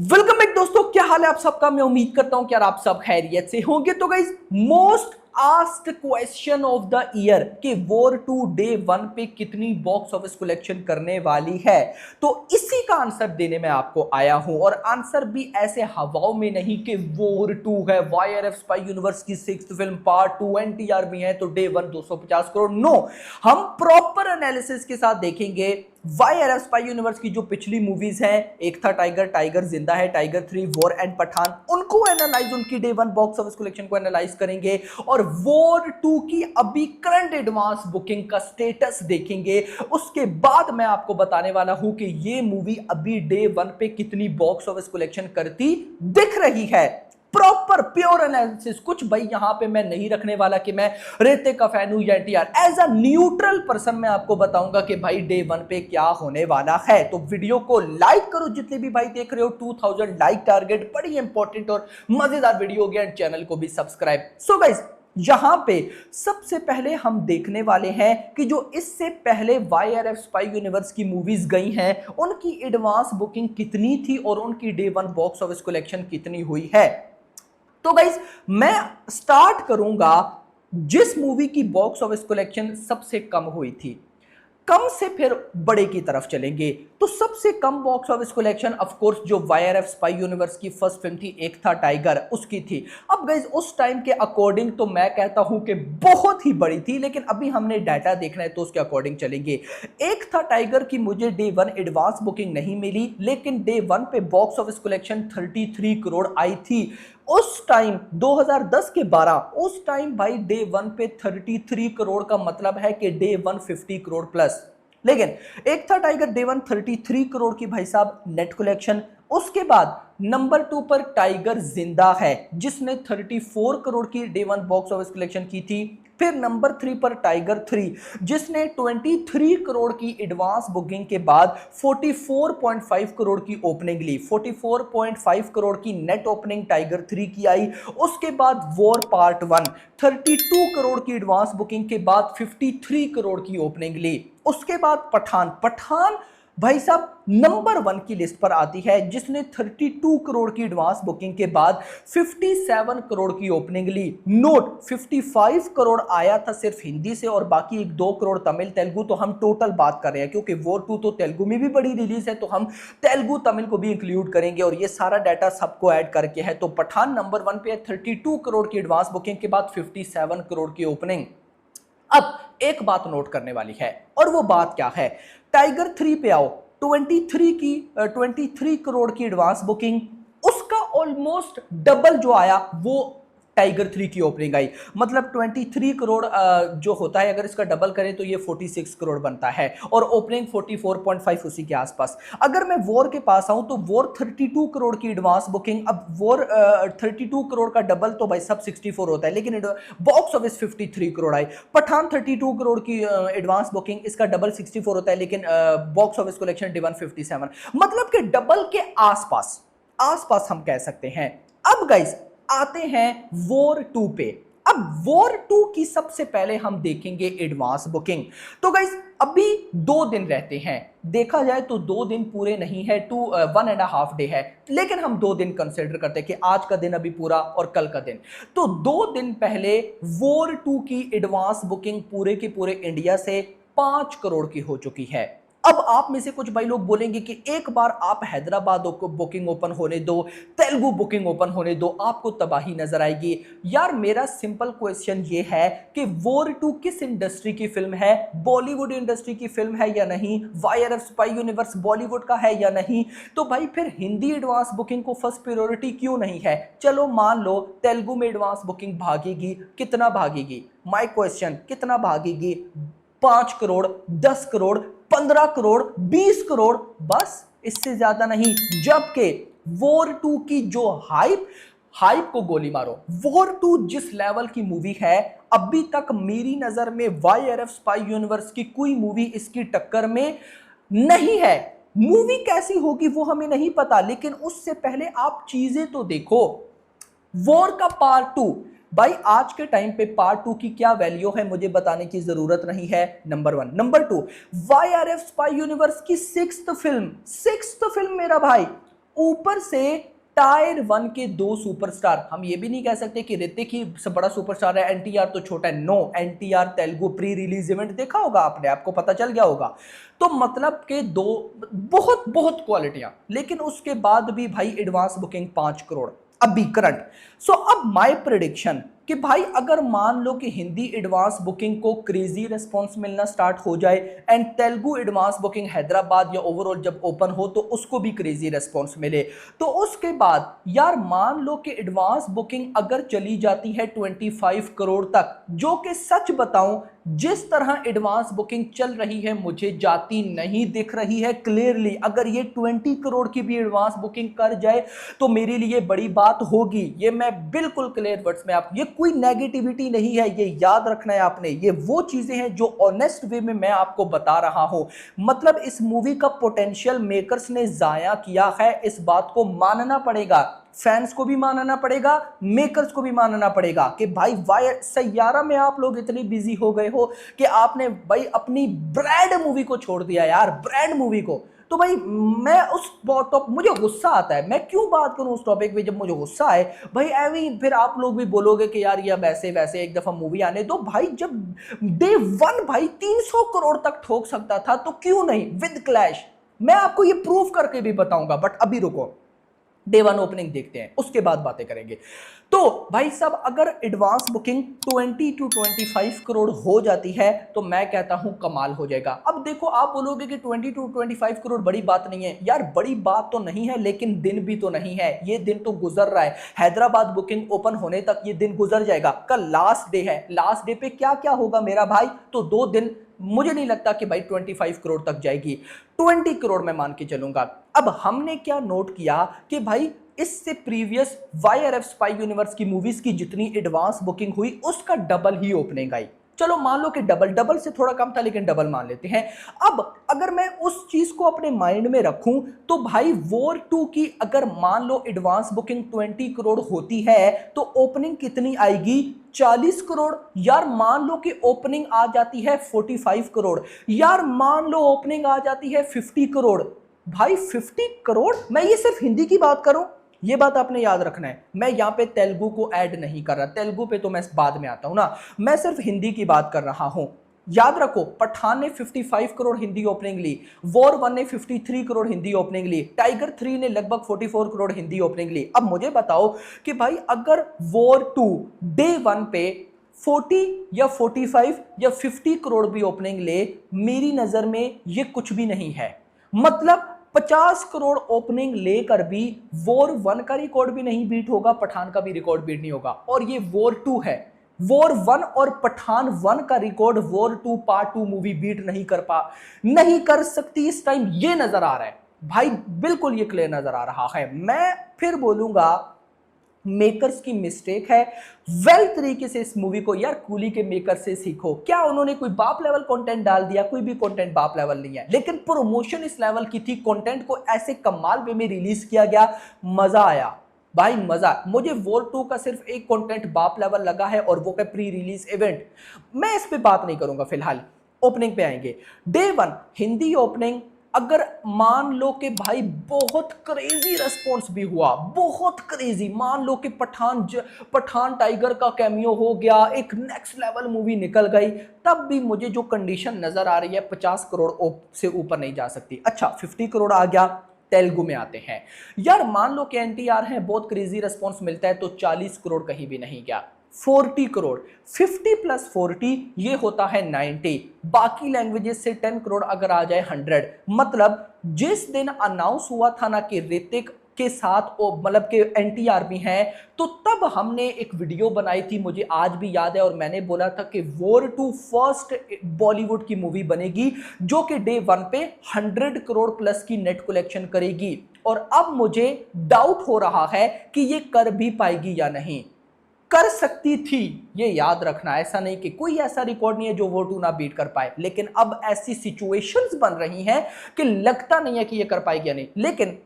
Welcome back दोस्तों, क्या हाल है आप सबका। मैं उम्मीद करता हूं कि यार आप सब खैरियत से होंगे। तो guys, most asked question of the year कि वॉर 2 डे 1 पे कितनी बॉक्स ऑफिस कलेक्शन करने वाली है, तो इसी का आंसर देने में आपको आया हूं। और आंसर भी ऐसे हवाओं में नहीं कि वॉर 2 है, वाईआरएफ स्पाई यूनिवर्स की 6th फिल्म पार्ट 2 एनटीआर भी है तो डे 1 250 करोड़। नो, हम प्रॉपर एनालिसिस के साथ देखेंगे वाईआरएफ स्पाई यूनिवर्स की जो पिछली मूवीज हैं, एक था टाइगर, टाइगर जिंदा है, टाइगर 3, वॉर एंड पठान, उनको एनालाइज, उनकी डे 1 बॉक्स ऑफिस कलेक्शन को एनालाइज करेंगे और वॉर 2 की अभी करंट एडवांस बुकिंग का स्टेटस देखेंगे। उसके बाद मैं आपको बताने वाला हूं कि ये मूवी अभी डे 1 पे कितनी बॉक्स ऑफिस कलेक्शन करती दिख रही है। प्रॉपर प्योर एनालिसिस, कुछ भाई यहां पे मैं नहीं रखने वाला कि मैं ऋतिक का फैन हूं या NTR. As a neutral person मैं आपको बताऊंगा कि भाई डे 1 पे क्या होने वाला है। तो वीडियो को लाइक करो, जितने भी भाई देख रहे हो। 2000 लाइक टारगेट, बड़ी इंपॉर्टेंट और मजेदार वीडियो हो गया। चैनल को भी सब्सक्राइब। सो गाइस, यहां पे सबसे पहले हम देखने वाले हैं कि जो इससे पहले वाईआरएफ स्पाई यूनिवर्स की मूवीज गई हैं, उनकी एडवांस बुकिंग कितनी थी और उनकी डे 1 बॉक्स ऑफिस कलेक्शन कितनी हुई है। तो गाइस, मैं स्टार्ट करूंगा जिस मूवी की बॉक्स ऑफिस कलेक्शन सबसे कम हुई थी, कम से फिर बड़े की तरफ चलेंगे। तो सबसे कम box office collection of course जो वाईआरएफ स्पाई यूनिवर्स की फर्स्ट फिल्म थी, एक था टाइगर, उसकी थी। अब गाइस, उस टाइम के अकॉर्डिंग तो मैं कहता हूं कि बहुत ही बड़ी थी, लेकिन अभी हमने डाटा देखना है तो उसके अकॉर्डिंग चलेंगे। एक था टाइगर की मुझे डे 1 एडवांस बुकिंग नहीं मिली, लेकिन डे 1 पे बॉक्स ऑफिस कलेक्शन 33 करोड़ आई थी। उस टाइम 2010 के 12, उस टाइम भाई डे 1 पे 33 करोड़ का मतलब है कि डे 1 50 करोड़ प्लस। लेकिन एक था टाइगर डे 1 33 करोड़ की भाई साहब नेट कलेक्शन। उसके बाद नंबर 2 पर टाइगर जिंदा है जिसने 34 करोड़ की डे 1 बॉक्स ऑफिस कलेक्शन की थी। फिर नंबर 3 पर टाइगर 3 जिसने 23 करोड़ की एडवांस बुकिंग के बाद 44.5 करोड़ की ओपनिंग ली। 44.5 करोड़ की नेट ओपनिंग टाइगर 3 की आई। उसके बाद वॉर पार्ट 1 32 करोड़ की एडवांस बुकिंग के बाद 53 करोड़ की ओपनिंग ली। उसके बाद पठान, पठान भाई साहब नंबर 1 की लिस्ट पर आती है जिसने 32 करोड़ की एडवांस बुकिंग के बाद 57 करोड़ की ओपनिंग ली। नोट, 55 करोड़ आया था सिर्फ हिंदी से और बाकी 1-2 करोड़ तमिल तेलुगु। तो हम टोटल बात कर रहे हैं क्योंकि वॉर 2 तो तेलुगु में भी बड़ी रिलीज है, तो हम तेलुगु तमिल को भी इंक्लूड करेंगे और ये सारा डाटा सबको ऐड करके है। तो पठान नंबर 1 पे है 32 करोड़ की एडवांस बुकिंग के बाद 57 करोड़ की ओपनिंग। अब एक बात नोट करने वाली है, और वो बात क्या है। टाइगर 3 पे आओ, 23 करोड़ की एडवांस बुकिंग, उसका ऑलमोस्ट डबल जो आया वो टाइगर 3 की ओपनिंग आई। मतलब 23 करोड़ जो होता है, अगर इसका डबल करें तो ये 46 करोड़ बनता है और ओपनिंग 44.5 उसी के आसपास। अगर मैं वॉर के पास आऊं तो वॉर 32 करोड़ की एडवांस बुकिंग। अब वॉर 32 करोड़ का डबल तो भाई सब 64 होता है, लेकिन बॉक्स ऑफिस 53 करोड़ आई। पठान 32 करोड़ की एडवांस बुकिंग, इसका डबल 64 होता है, लेकिन बॉक्स ऑफिस कलेक्शन डे 1 57। मतलब कि डबल के आसपास आसपास हम कह सकते हैं। अब गाइस आते हैं वॉर 2 पे। अब वॉर 2 की सबसे पहले हम देखेंगे एडवांस बुकिंग। तो गाइस अभी 2 दिन रहते हैं, देखा जाए तो 2 दिन पूरे नहीं है, 1.5 डे है, लेकिन हम 2 दिन कंसिडर करते हैं कि आज का दिन अभी पूरा और कल का दिन। तो 2 दिन पहले वॉर 2 की एडवांस बुकिंग पूरे के पूरे इंडिया से 5 करोड़ की हो चुकी है। अब आप में से कुछ भाई लोग बोलेंगे कि एक बार आप हैदराबाद को बुकिंग ओपन होने दो, तेलुगु बुकिंग ओपन होने दो, आपको तबाही नजर आएगी। यार मेरा सिंपल क्वेश्चन ये है कि वॉर 2 किस इंडस्ट्री की फिल्म है, बॉलीवुड इंडस्ट्री की फिल्म है या नहीं, वाईआरएफ स्पाई यूनिवर्स बॉलीवुड का है या नहीं। तो भाई फिर हिंदी एडवांस बुकिंग को फर्स्ट प्रायोरिटी क्यों नहीं है। चलो मान लो तेलुगु में एडवांस बुकिंग भागेगी, कितना भागेगी, माय क्वेश्चन, कितना भागेगी, 5 करोड़, 10 करोड़, 15 करोड़, 20 करोड़, बस, इससे ज्यादा नहीं। जबकि वॉर 2 की जो हाइप को गोली मारो, वॉर 2 जिस लेवल की मूवी है, अभी तक मेरी नजर में वाईआरएफ स्पाई यूनिवर्स की कोई मूवी इसकी टक्कर में नहीं है। मूवी कैसी होगी वो हमें नहीं पता, लेकिन उससे पहले आप चीजें तो देखो। वॉर का पार्ट 2, भाई आज के टाइम पे पार्ट 2 की क्या वैल्यू है मुझे बताने की जरूरत नहीं है, number 1। Number 2, YRF spy universe की 6th फिल्म मेरा भाई ऊपर से टायर 1 के 2 सुपरस्टार। हम ये भी नहीं कह सकते कि ऋतिक ही सबसे बड़ा सुपरस्टार है, एनटीआर तो छोटा है। No, NTR Telugu pre release event देखा होगा आपने, आपको पता चल गया होगा। तो मतलब के दो बहुत बहुत क्वालिटियां, लेकिन उसके बाद भी भाई एडवांस बुकिंग 5 करोड़ अभी करंट। सो अब माय प्रेडिक्शन कि भाई अगर मान लो कि हिंदी एडवांस बुकिंग को क्रेजी रिस्पांस मिलना स्टार्ट हो जाए and Telugu advance booking Hyderabad या ओवरऑल जब ओपन हो तो उसको भी क्रेजी रिस्पांस मिले, तो उसके बाद यार मान लो कि एडवांस बुकिंग अगर चली जाती है 25 करोड़ तक, जो कि सच बताऊं जिस तरह एडवांस बुकिंग चल रही है मुझे जाती नहीं दिख रही है क्लियरली। अगर ये 20 करोड़ की भी एडवांस बुकिंग कर जाए तो मेरे लिए बड़ी बात होगी, ये मैं बिल्कुल क्लियर वर्ड्स में आप, ये कोई नेगेटिविटी नहीं है, ये याद रखना है आपने, ये वो चीजें हैं जो ऑनेस्ट वे में मैं आपको बता रहा हूं। मतलब इस मूवी का पोटेंशियल मेकर्स ने जाया किया है, इस बात को मानना पड़ेगा, फैंस को भी मानना पड़ेगा, मेकर्स को भी मानना पड़ेगा कि भाई सैयारा में आप लोग इतने बिजी हो गए हो कि आपने भाई अपनी ब्रांड मूवी को छोड़ दिया यार, ब्रांड मूवी को। तो भाई मैं उस टॉप, मुझे गुस्सा आता है, मैं क्यों बात करूं उस टॉपिक पे जब मुझे गुस्सा आए भाई। एवी फिर आप लोग भी बोलोगे कि यार ये वैसे वैसे एक दफा मूवी आने दो भाई। जब डे 1 भाई 300 करोड़ तक ठोक सकता था तो क्यों नहीं विद क्लैश। मैं आपको ये प्रूव करके भी बताऊंगा, बट अभी रुको, डे 1 ओपनिंग देखते हैं उसके बाद बातें करेंगे। तो भाई साहब अगर एडवांस बुकिंग 20 टू 25 करोड़ हो जाती है तो मैं कहता हूं कमाल हो जाएगा। अब देखो आप बोलोगे कि 20 टू 25 करोड़ बड़ी बात नहीं है यार, बड़ी बात तो नहीं है, लेकिन दिन भी तो नहीं है, ये दिन तो गुजर रहा है। हैदराबाद बुकिंग ओपन होने तक ये दिन गुजर जाएगा, कल लास्ट डे है, लास्ट डे पे क्या क्या होगा मेरा भाई, तो 2 दिन मुझे नहीं लगता कि भाई 25 करोड़ तक जाएगी, 20 करोड़ मैं मान के चलूंगा। अब हमने क्या नोट किया कि भाई इससे प्रीवियस वाईआरएफ स्पाई यूनिवर्स की मूवीज की जितनी एडवांस बुकिंग हुई उसका डबल ही ओपनिंग आई। चलो मान लो कि डबल, डबल से थोड़ा कम था लेकिन डबल मान लेते हैं। अब अगर मैं उस चीज को अपने माइंड में रखूं तो भाई वॉर 2 की अगर मान लो एडवांस बुकिंग 20 करोड़ होती है तो ओपनिंग कितनी आएगी, 40 करोड़। यार मान लो कि ओपनिंग आ जाती है 45 करोड़, यार मान लो ओपनिंग आ जाती है 50 करोड़। भाई 50 करोड़, मैं ये सिर्फ हिंदी की बात करूं, ये बात आपने याद रखना है, मैं यहां पे तेलुगु को ऐड नहीं कर रहा, तेलुगु पे तो मैं बाद में आता हूं ना, मैं सिर्फ हिंदी की बात कर रहा हूं। याद रखो पठान ने 55 करोड़ हिंदी ओपनिंग ली, वॉर 1 ने 53 करोड़ हिंदी ओपनिंग ली, टाइगर 3 ने लगभग 44 करोड़ हिंदी ओपनिंग ली। अब मुझे बताओ कि भाई अगर वॉर 2 डे 1 पे 40 या 45 या 50 करोड़ भी ओपनिंग ले, मेरी नजर में ये कुछ भी नहीं है। मतलब 50 करोड़ ओपनिंग लेकर भी वॉर 1 का रिकॉर्ड भी नहीं बीट होगा, पठान का भी रिकॉर्ड बीट नहीं होगा, और ये वॉर 2 है। वॉर 1 और पठान 1 का record War 2 part 2 movie beat नहीं कर सकती इस टाइम, ये नजर आ रहा है भाई, बिल्कुल ये क्लियर नजर आ रहा है। मैं फिर बोलूंगा मेकर्स की मिस्टेक है, वेल तरीके से इस मूवी को यार कूली के मेकर से सीखो। क्या उन्होंने कोई बाप लेवल कंटेंट डाल दिया, कोई भी कंटेंट बाप लेवल नहीं है, लेकिन प्रमोशन इस लेवल की थी, कंटेंट को ऐसे कमाल वे में रिलीज किया गया, मजा आया भाई मजा। मुझे वॉर 2 का सिर्फ एक कंटेंट बाप लेवल लगा है और वो है प्री रिलीज इवेंट, मैं इस पे बात नहीं करूंगा, फिलहाल ओपनिंग पे आएंगे। डे 1 हिंदी ओपनिंग अगर मान लो कि भाई बहुत क्रेजी रिस्पॉन्स भी हुआ, बहुत क्रेजी, मान लो कि पठान टाइगर का कैमियो हो गया, एक नेक्स्ट लेवल मूवी निकल गई, तब भी मुझे जो कंडीशन नजर आ रही है 50 करोड़ से ऊपर नहीं जा सकती। अच्छा 50 करोड़ आ गया, तेलुगु में आते हैं। यार मान लो कि एनटीआर है, बहुत क्रेजी रिस्पॉन्स मिलता है तो 40 करोड़ कहीं भी नहीं गया। 40 करोड़, 50 प्लस 40 ये होता है 90, बाकी लैंग्वेजेस से 10 करोड़ अगर आ जाए 100। मतलब जिस दिन अनाउंस हुआ था ना कि ऋतिक के साथ मतलब कि एनटीआर भी हैं, तो तब हमने एक वीडियो बनाई थी, मुझे आज भी याद है, और मैंने बोला था कि वॉर 2 फर्स्ट बॉलीवुड की मूवी बनेगी जो कि डे 1 पे 100 करोड़ प्लस की नेट कलेक्शन करेगी। और अब मुझे डाउट हो रहा है कि ये कर भी पाएगी या नहीं। कर सकती थी, ये याद रखना, ऐसा नहीं कि कोई ऐसा रिकॉर्ड नहीं है जो वो 2 ना बीट कर पाए, लेकिन अब ऐसी सिचुएशंस बन रही हैं कि लगता नहीं है कि ये कर पाएगी या नहीं। लेकिन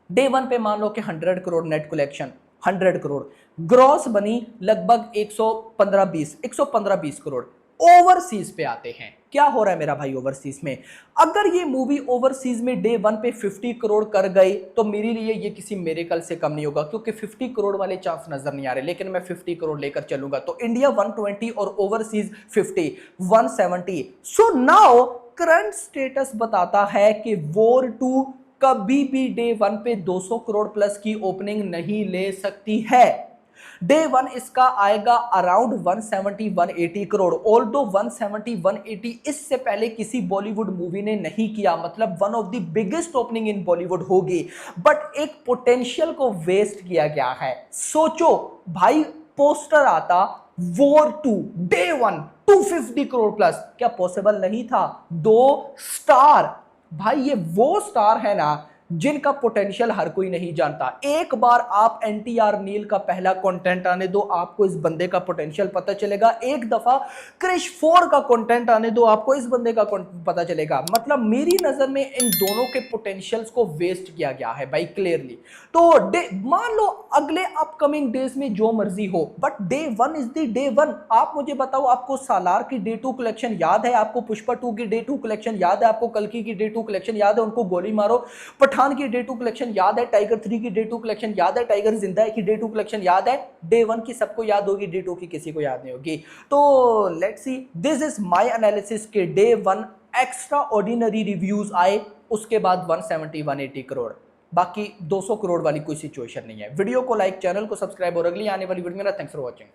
डे 1 पे मान लो कि 100 crore net collection, 100 crore gross बनी लगभग 115-20 करोड़, ओवरसीज पे आते हैं। क्या हो रहा है मेरा भाई ओवरसीज में? अगर ये मूवी ओवरसीज में डे 1 पे 50 करोड़ कर गई तो मेरे लिए ये किसी मेरेकल से कम नहीं होगा, क्योंकि 50 करोड़ वाले चांस नजर नहीं आ रहे, लेकिन मैं 50 करोड़ लेकर चलूंगा। तो इंडिया 120 और overseas 50, 170। So now current status बताता है कि वॉर 2 कभी भी डे 1 पे 200 करोड़ प्लस की ओपनिंग नहीं ले सकती है। डे 1 इसका आएगा अराउंड 170 180 करोड़। ऑल्दो 170 180 इससे पहले किसी बॉलीवुड मूवी ने नहीं किया, मतलब one of the biggest opening in Bollywood होगी, बट एक पोटेंशियल को वेस्ट किया गया है। सोचो भाई, पोस्टर आता वॉर 2 डे 1 250 करोड़ प्लस, क्या पॉसिबल नहीं था? 2 स्टार भाई, ये वो स्टार है ना जिनका पोटेंशियल हर कोई नहीं जानता। एक बार आप एनटीआर नील का पहला कंटेंट आने दो, आपको इस बंदे का पोटेंशियल पता चलेगा। एक दफा क्रिश 4 का कंटेंट आने दो, आपको इस बंदे का पता चलेगा। मतलब मेरी नजर में इन दोनों के पोटेंशियल्स को वेस्ट किया गया है भाई, क्लियरली। तो मान लो अगले अपकमिंग डेज में जो मर्जी हो, but day 1 is the day 1। आप मुझे बताओ, आपको सालार की डे 2 कलेक्शन याद है? आपको पुष्पा 2 की डे 2 कलेक्शन याद है? आपको कल्कि की डे 2 कलेक्शन याद है? उनको गोली मारो। पठान की डे 2 कलेक्शन याद है? टाइगर 3 की डे 2 कलेक्शन याद है? टाइगर जिंदा है की डे 2 कलेक्शन याद है? डे 1 की सबको याद होगी, डे 2 की किसी को याद नहीं होगी। तो let's see, this is my analysis के डे 1 एक्स्ट्रा ऑर्डिनरी रिव्यूज आए, उसके बाद 170 180 करोड़, बाकी 200 करोड़ वाली कोई सिचुएशन नहीं है। वीडियो को लाइक, चैनल को सब्सक्राइब और अगली आने वाली वीडियो में। Thanks for watching.